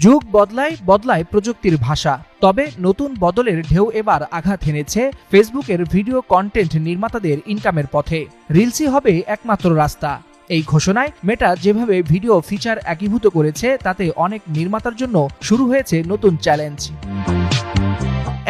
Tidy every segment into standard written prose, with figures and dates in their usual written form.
যুগ বদলায় বদলায় প্রযুক্তির ভাষা। তবে নতুন বদলের ঢেউ এবার আঘাত হেনেছে ফেসবুকের ভিডিও কন্টেন্ট নির্মাতাদের ইনকামের পথে। রিলসই হবে একমাত্র রাস্তা। এই ঘোষণায় মেটা যেভাবে ভিডিও ফিচার একীভূত করেছে তাতে অনেক নির্মাতার জন্য শুরু হয়েছে নতুন চ্যালেঞ্জ।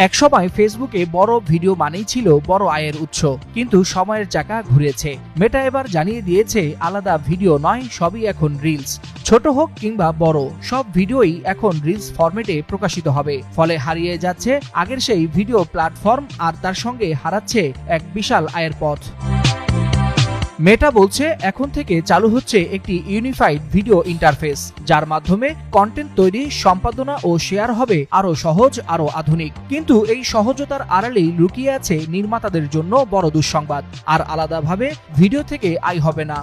একসময় ফেসবুকে বড় ভিডিও মানেই ছিল বড় আয়ের উৎস, কিন্তু সময়ের চাকা ঘুরেছে। মেটা এবার জানিয়ে দিয়েছে আলাদা ভিডিও নয়, সবই এখন রিলস। ছোট হোক কিংবা বড়, সব ভিডিওই এখন রিলস ফরম্যাটে প্রকাশিত হবে। ফলে হারিয়ে যাচ্ছে আগের সেই ভিডিও প্ল্যাটফর্ম, আর তার সঙ্গে হারাচ্ছে এক বিশাল আয়ের পথ। মেটা বলছে এখন থেকে চালু হচ্ছে একটি ইউনিফাইড ভিডিও ইন্টারফেস, যার মাধ্যমে কন্টেন্ট তৈরি, সম্পাদনা ও শেয়ার হবে আরো সহজ, আরো আধুনিক। কিন্তু এই সহজতার আড়ালেই লুকিয়ে আছে নির্মাতাদের জন্য বড় দুঃসংবাদ। আর আলাদাভাবে ভিডিও থেকে আয় হবে না।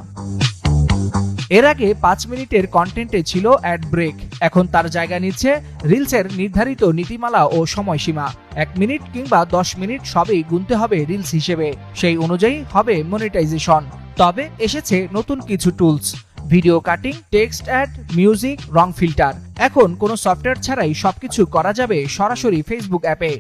এর আগে 5 মিনিটের কন্টেন্টে ছিল অ্যাড ব্রেক, এখন তার জায়গা নিচ্ছে রিলসের নির্ধারিত নীতিমালা ও সময়সীমা। 1 মিনিট কিংবা 10 মিনিট সবই গুনতে হবে রিলস হিসেবে, সেই অনুযায়ী হবে মনিটাইজেশন। তবে এসেছে নতুন কিছু tools, video cutting, text add, music, রং ফিল্টার। এখন কোনো সফটওয়্যার ছাড়াই সবকিছু করা যাবে সরাসরি ফেসবুক অ্যাপে।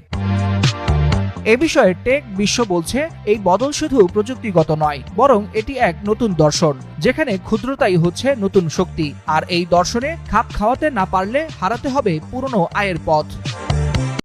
এ বিষয়ে টেক বিশ্ব বলছে এই বদল শুধু প্রযুক্তিগত নয়, বরং এটি এক নতুন দর্শন, যেখানে ক্ষুদ্রতাই হচ্ছে নতুন শক্তি। আর এই দর্শনে খাপ খাওয়াতে না পারলে হারাতে হবে পুরনো আয়ের পথ।